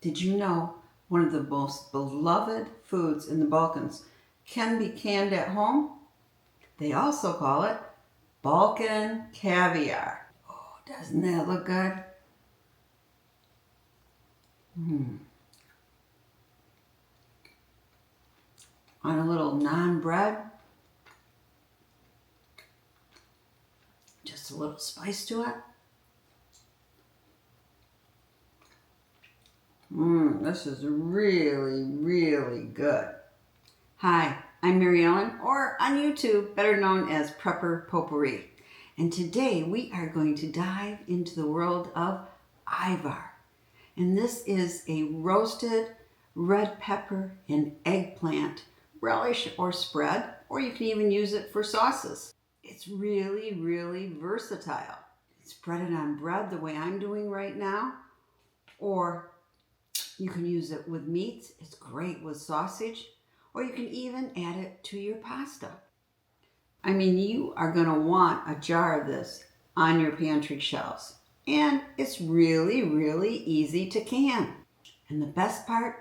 Did you know one of the most beloved foods in the Balkans can be canned at home? They also call it Balkan caviar. Oh, doesn't that look good? On a little naan bread, just a little spice to it. This is really, really good. Hi, I'm Mary Ellen, or on YouTube, better known as Prepper Potpourri. And today we are going to dive into the world of Ajvar. And this is a roasted red pepper and eggplant relish or spread, or you can even use it for sauces. It's really, really versatile. Spread it on bread the way I'm doing right now, or you can use it with meats. It's great with sausage, or you can even add it to your pasta. I mean, you are going to want a jar of this on your pantry shelves. And it's really, really easy to can. And the best part,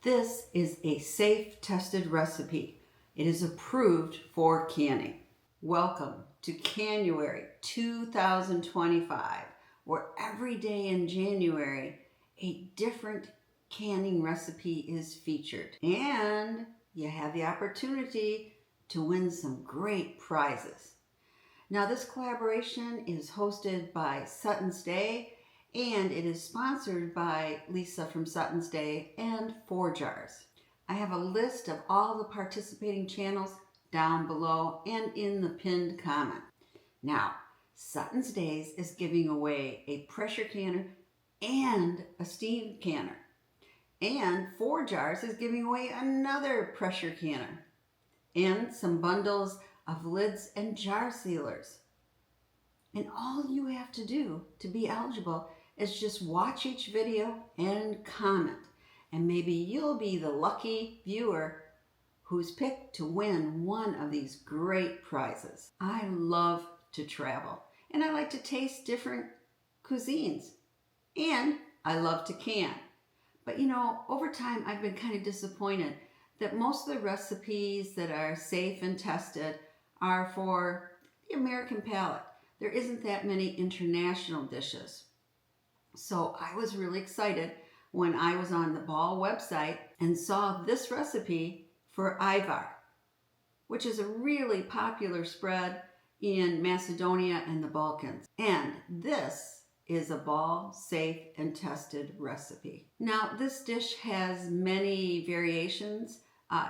this is a safe, tested recipe. It is approved for canning. Welcome to Canuary 2025, where every day in January, a different canning recipe is featured. And you have the opportunity to win some great prizes. Now, this collaboration is hosted by Sutton's Day, and it is sponsored by Lisa from Sutton's Day and 4 Jars. I have a list of all the participating channels down below and in the pinned comment. Now, Sutton's Days is giving away a pressure canner and a steam canner. And 4 Jars is giving away another pressure canner and some bundles of lids and jar sealers. And all you have to do to be eligible is just watch each video and comment. And maybe you'll be the lucky viewer who's picked to win one of these great prizes. I love to travel, and I like to taste different cuisines, and I love to can. But you know, over time I've been kind of disappointed that most of the recipes that are safe and tested are for the American palate. There isn't that many international dishes. So I was really excited when I was on the Ball website and saw this recipe for Ajvar, which is a really popular spread in Macedonia and the Balkans. And this is a Ball safe and tested recipe. Now, this dish has many variations.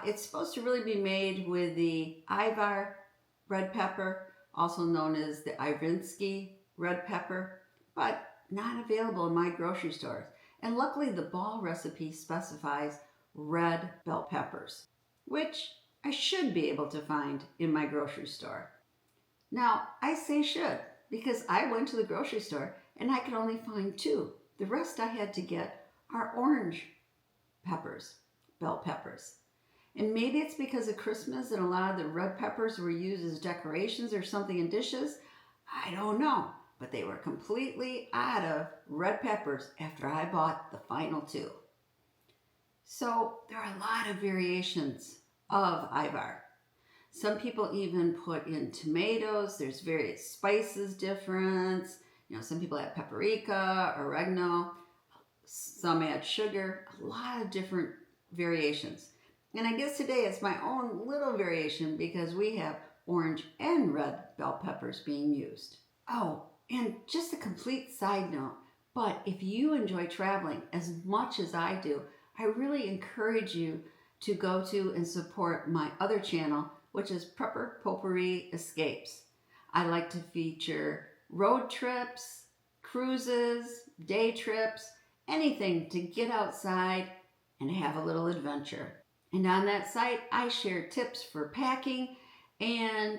It's supposed to really be made with the Ajvar red pepper, also known as the Ivinsky red pepper, but not available in my grocery stores. And luckily the Ball recipe specifies red bell peppers, which I should be able to find in my grocery store. Now, I say should because I went to the grocery store and I could only find 2. The rest I had to get are orange peppers, bell peppers. And maybe it's because of Christmas and a lot of the red peppers were used as decorations or something in dishes. I don't know, but they were completely out of red peppers after I bought the final 2. So there are a lot of variations of Ajvar. Some people even put in tomatoes. There's various spices difference. You know, some people add paprika, oregano. Some add sugar. A lot of different variations. And I guess today it's my own little variation because we have orange and red bell peppers being used. Oh, and just a complete side note, but if you enjoy traveling as much as I do, I really encourage you to go to and support my other channel, which is Prepper Potpourri Escapes. I like to feature road trips, cruises, day trips, anything to get outside and have a little adventure. And on that site, I share tips for packing and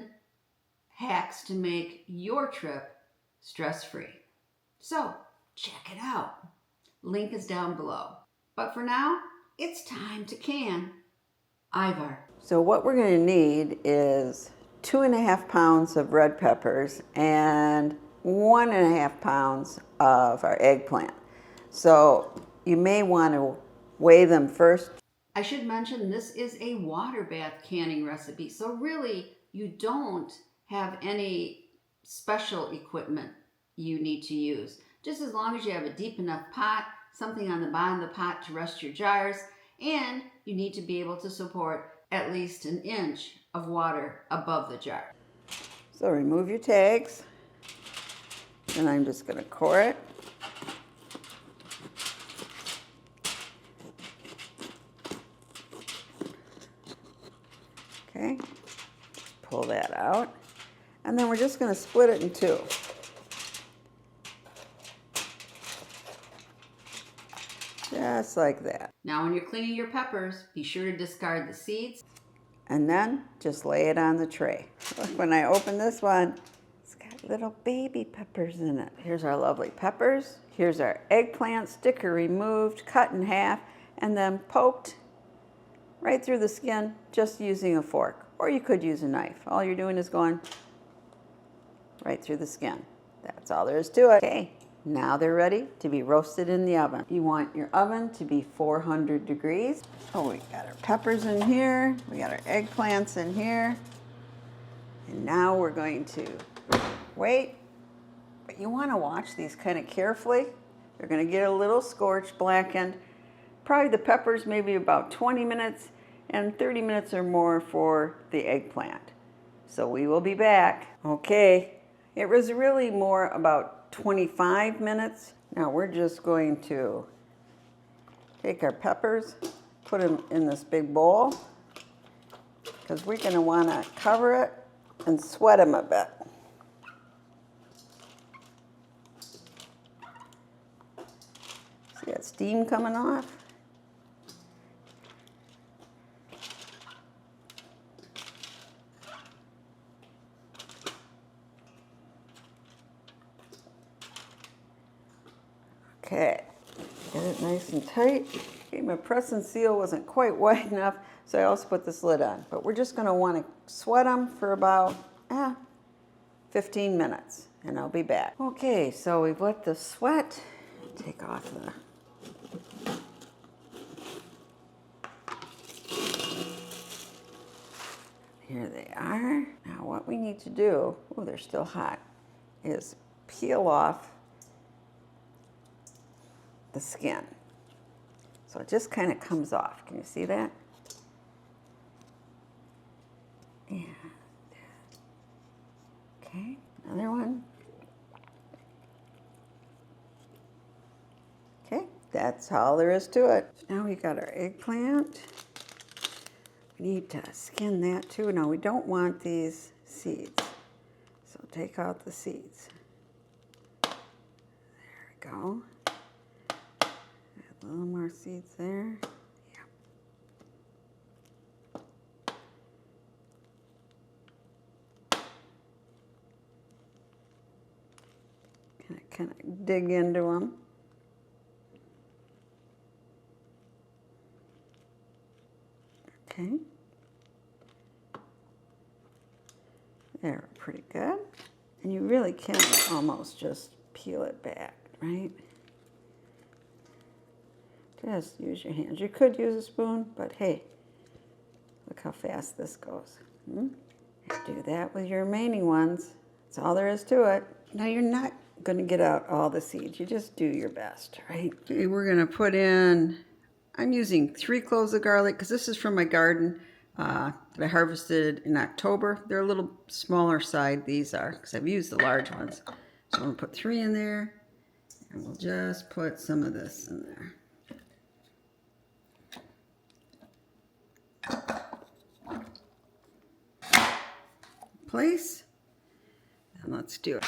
hacks to make your trip stress-free. So check it out. Link is down below. But for now, it's time to can Ajvar. So what we're going to need is 2.5 pounds of red peppers and 1.5 pounds of our eggplant. So you may want to weigh them first. I should mention this is a water bath canning recipe, so really you don't have any special equipment you need to use. Just as long as you have a deep enough pot, something on the bottom of the pot to rest your jars, and you need to be able to support at least an inch of water above the jar. So remove your tags, and I'm just going to core it. Okay, pull that out, and then we're just going to split it in two. Just like that. Now when you're cleaning your peppers, be sure to discard the seeds. And then just lay it on the tray. Look, when I open this one, it's got little baby peppers in it. Here's our lovely peppers. Here's our eggplant, sticker removed, cut in half, and then poked right through the skin just using a fork. Or you could use a knife. All you're doing is going right through the skin. That's all there is to it. Okay, now they're ready to be roasted in the oven. You want your oven to be 400 degrees. Oh, we got our peppers in here. We got our eggplants in here. And now we're going to wait. But you want to watch these kind of carefully. They're going to get a little scorched, blackened. Probably the peppers maybe about 20 minutes and 30 minutes or more for the eggplant. So we will be back. Okay, it was really more about 25 minutes. Now we're just going to take our peppers, put them in this big bowl, because we're going to want to cover it and sweat them a bit. See that steam coming off? Okay, get it nice and tight. Okay, my press and seal wasn't quite wide enough, so I also put this lid on. But we're just going to want to sweat them for about 15 minutes, and I'll be back. Okay, so we've let the sweat take off the... Here they are. Now what we need to do, oh, they're still hot, is peel off the skin. So it just kind of comes off. Can you see that? Yeah. Okay, another one. Okay, that's all there is to it. Now we got our eggplant. We need to skin that too. Now we don't want these seeds, so take out the seeds. There we go. A little more seeds there. Yeah. Kind of dig into them. Okay. They're pretty good. And you really can almost just peel it back, right? Just use your hands. You could use a spoon, but hey, look how fast this goes. Do that with your remaining ones. That's all there is to it. Now you're not going to get out all the seeds. You just do your best, right? Okay, we're going to put in, I'm using 3 cloves of garlic because this is from my garden that I harvested in October. They're a little smaller side, these are, because I've used the large ones. So I'm going to put 3 in there, and we'll just put some of this in there. Place, and let's do it.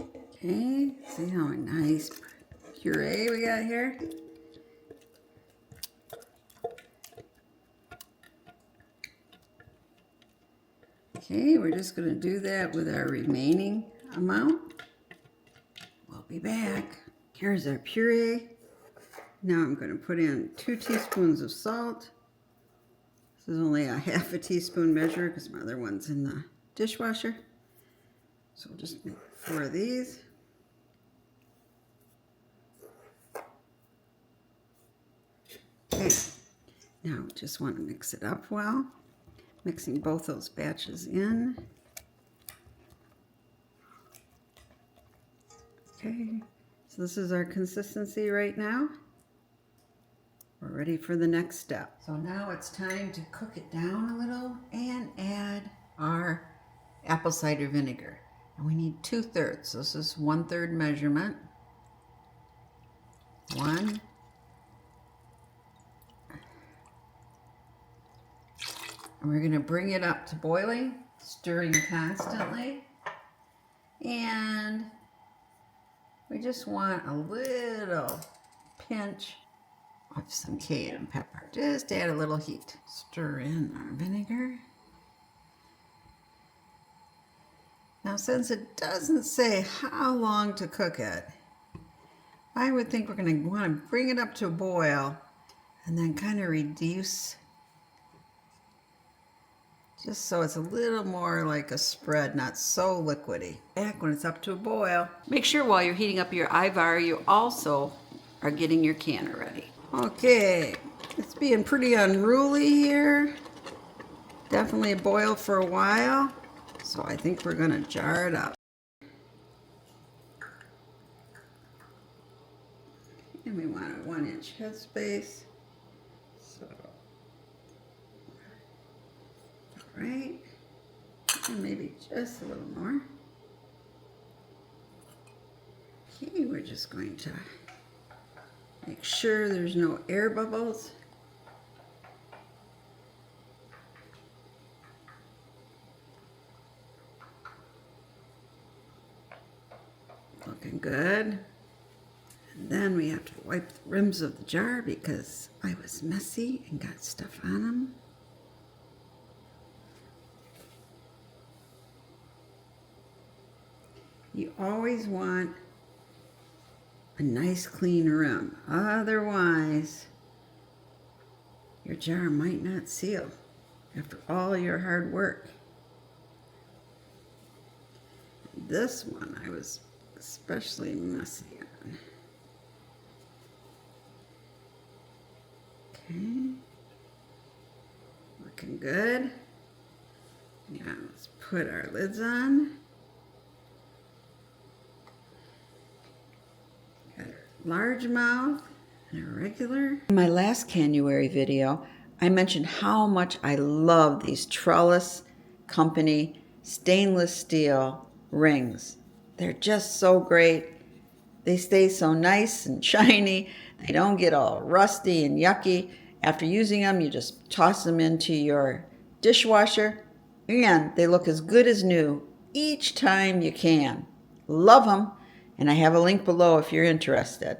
Okay, see how nice puree we got here? Okay, we're just going to do that with our remaining amount. We'll be back. Here's our puree. Now I'm going to put in 2 teaspoons of salt. This is only a half a teaspoon measure because my other one's in the dishwasher. So we'll just make 4 of these. Now just want to mix it up well. Mixing both those batches in. Okay, so this is our consistency right now. We're ready for the next step. So now it's time to cook it down a little and add our apple cider vinegar. And we need 2/3. This is 1/3 measurement. 1. And we're going to bring it up to boiling, stirring constantly. And we just want a little pinch of some cayenne pepper. Just add a little heat. Stir in our vinegar. Now, since it doesn't say how long to cook it, I would think we're going to want to bring it up to a boil and then kind of reduce, just so it's a little more like a spread, not so liquidy. Back when it's up to a boil. Make sure while you're heating up your Ajvar, you also are getting your canner ready. Okay, it's being pretty unruly here. Definitely boil for a while. So I think we're gonna jar it up. And we want a 1-inch headspace. So, all right, and maybe just a little more. Okay, we're just going to make sure there's no air bubbles. Looking good. And then we have to wipe the rims of the jar because I was messy and got stuff on them. You always want a nice clean rim. Otherwise, your jar might not seal after all your hard work. This one I was especially messy on. Okay. Looking good. Now let's put our lids on. Got a largemouth and a regular. In my last Canuary video, I mentioned how much I love these Trellis Company stainless steel rings. They're just so great. They stay so nice and shiny. They don't get all rusty and yucky. After using them, you just toss them into your dishwasher, and they look as good as new each time you can. Love them, and I have a link below if you're interested.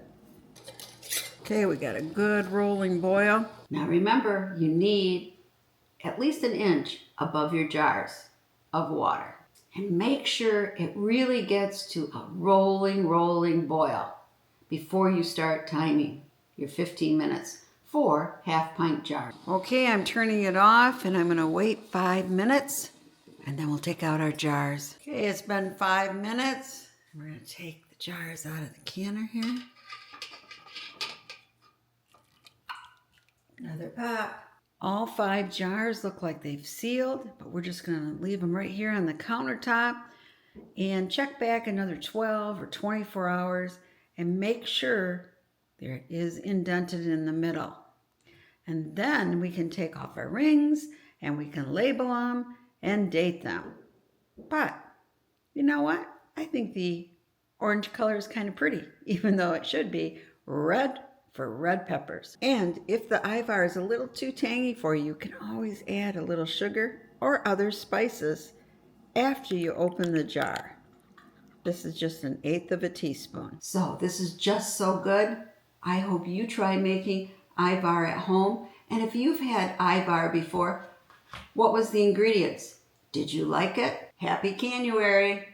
Okay, we got a good rolling boil. Now remember, you need at least 1 inch above your jars of water. And make sure it really gets to a rolling boil before you start timing your 15 minutes for half-pint jars. Okay, I'm turning it off and I'm gonna wait 5 minutes and then we'll take out our jars. Okay, it's been 5 minutes. We're gonna take the jars out of the canner here. Another pop. All 5 jars look like they've sealed, but we're just going to leave them right here on the countertop and check back another 12 or 24 hours and make sure there is indented in the middle. And then we can take off our rings and we can label them and date them. But you know what? I think the orange color is kind of pretty, even though it should be red for red peppers. And if the Ajvar is a little too tangy for you, you can always add a little sugar or other spices after you open the jar. This is just 1/8 teaspoon. So this is just so good. I hope you try making Ajvar at home. And if you've had Ajvar before, what was the ingredients? Did you like it? Happy Canuary!